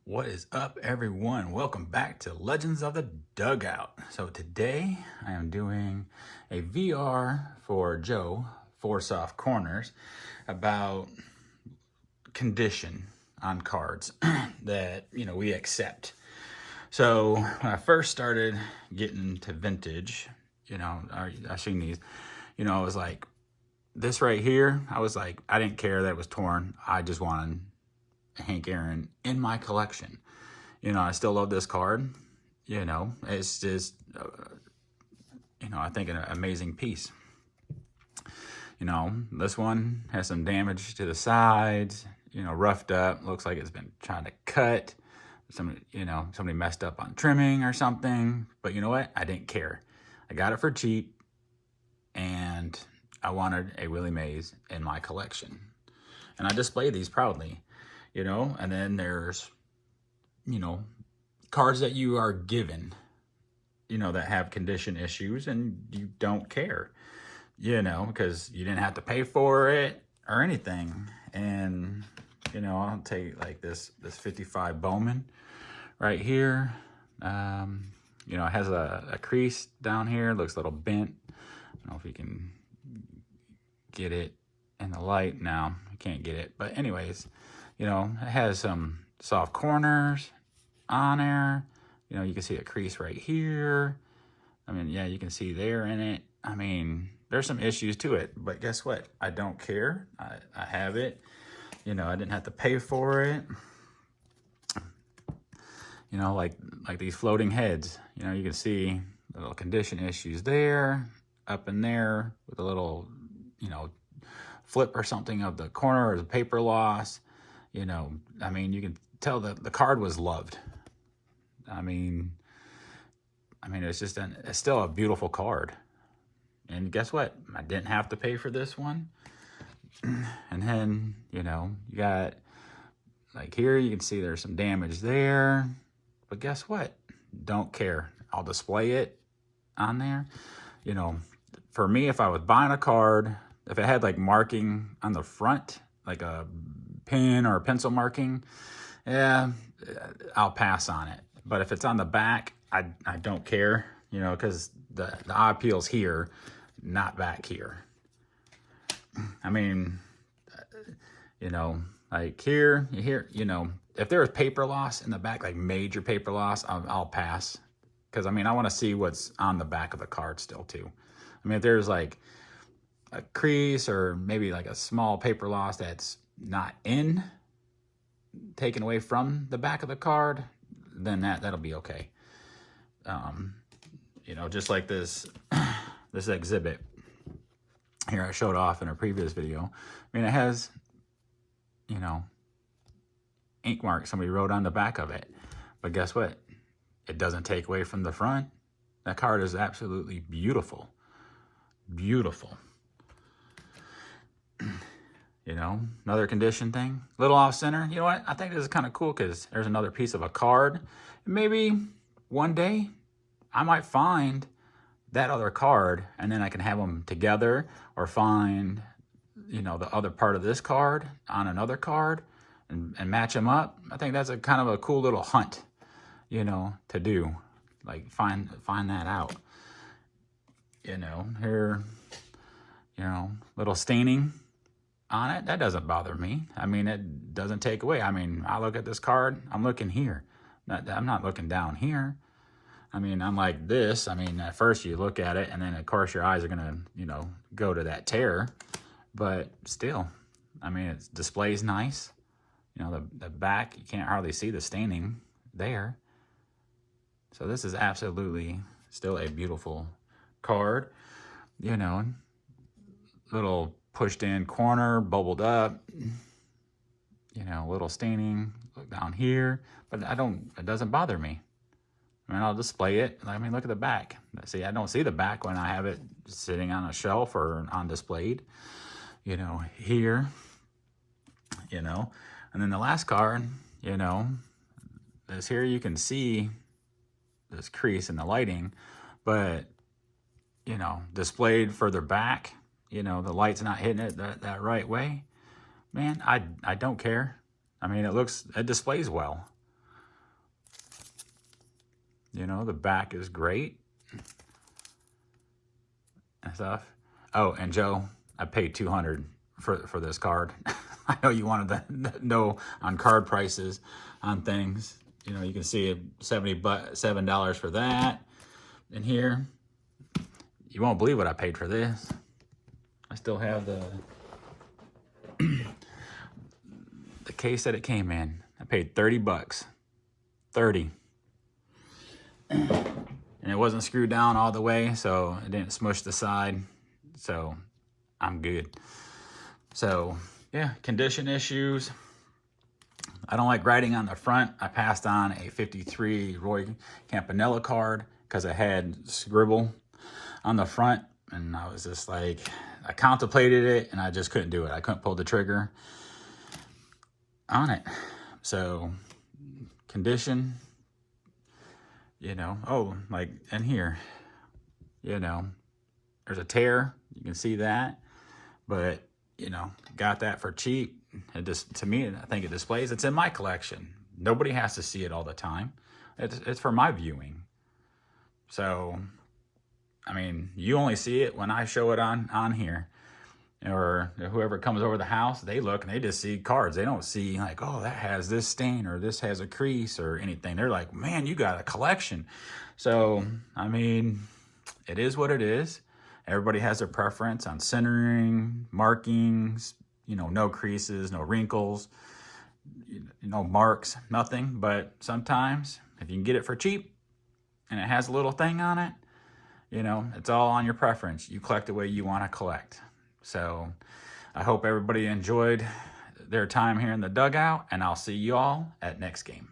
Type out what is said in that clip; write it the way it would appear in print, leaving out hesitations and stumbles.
What is up, everyone? Welcome back to Legends of the Dugout. So today I am doing a VR for Joe, Four Soft Corners, about condition on cards that, we accept. So when I first started getting to vintage, I seen these, I was like, this right here, I didn't care that it was torn. I just wanted Hank Aaron in my collection. I still love this card. It's just, I think an amazing piece. This one has some damage to the sides, roughed up. Looks like it's been trying to cut. Somebody messed up on trimming or something. But you know what? I didn't care. I got it for cheap, and I wanted a Willie Mays in my collection. And I display these proudly, and then there's, cards that you are given, that have condition issues and you don't care, because you didn't have to pay for it or anything. And, I'll take like this 55 Bowman right here. It has a crease down here, looks a little bent. I don't know if you can get it in the light. Now I can't get it, but anyways, it has some soft corners on there. You can see a crease right here. Yeah, you can see there in it. There's some issues to it, but guess what? I don't care. I have it. I didn't have to pay for it. Like these floating heads. You can see little condition issues there, up in there with a little, flip or something of the corner or the paper loss. You can tell that the card was loved. It's still a beautiful card. And guess what? I didn't have to pay for this one. And then, you got like here, you can see there's some damage there. But guess what? Don't care. I'll display it on there. For me, if I was buying a card, if it had like marking on the front, like a pen or a pencil marking, yeah, I'll pass on it. But if it's on the back, I don't care, because the eye peel's here, not back here. Like here, if there was paper loss in the back, like major paper loss, I'll pass. Because, I want to see what's on the back of the card still, too. If there's like a crease or maybe like a small paper loss that's not taken away from the back of the card, then that'll be okay. Just like this exhibit here I showed off in a previous video. It has, ink marks somebody wrote on the back of it. But guess what? It doesn't take away from the front. That card is absolutely beautiful. Beautiful. Another condition thing, little off center. You know what? I think this is kind of cool because there's another piece of a card. Maybe one day I might find that other card and then I can have them together, or find, the other part of this card on another card and match them up. I think that's a kind of a cool little hunt, to do, like find that out. Here, little staining on it, that doesn't bother me. It doesn't take away. I look at this card, I'm looking here. I'm not looking down here. I'm like this. At first you look at it and then of course your eyes are gonna, go to that tear. But still, it displays nice. The back, you can't hardly see the staining there. So this is absolutely still a beautiful card. Little pushed in corner, bubbled up, little staining down here, but it doesn't bother me. I'll display it. Look at the back. See, I don't see the back when I have it sitting on a shelf or on displayed, here, and then the last card, this here, you can see this crease in the lighting, but, displayed further back, the light's not hitting it that right way. Man, I don't care. It displays well. You know, the back is great and stuff. Oh, and Joe, I paid $200 for this card. I know you wanted to know on card prices on things. You know, you can see $77 for that. In here, you won't believe what I paid for this. I still have the case that it came in. I paid $30. 30. And it wasn't screwed down all the way, so it didn't smush the side. So I'm good. So yeah, condition issues. I don't like writing on the front. I passed on a 53 Roy Campanella card because it had scribble on the front, and I was just like, I contemplated it and I just couldn't do it. I couldn't pull the trigger on it. So condition, you know, oh, like in here, you know, there's a tear, you can see that, but you know, got that for cheap. It just, to me, I think it displays, it's in my collection. Nobody has to see it all the time. It's for my viewing. So, I mean, you only see it when I show it on here. Or whoever comes over the house, they look and they just see cards. They don't see like, oh, that has this stain or this has a crease or anything. They're like, man, you got a collection. So, I mean, it is what it is. Everybody has their preference on centering, markings, you know, no creases, no wrinkles, no marks, nothing. But sometimes if you can get it for cheap and it has a little thing on it, you know, it's all on your preference. You collect the way you want to collect. So I hope everybody enjoyed their time here in the dugout, and I'll see you all at next game.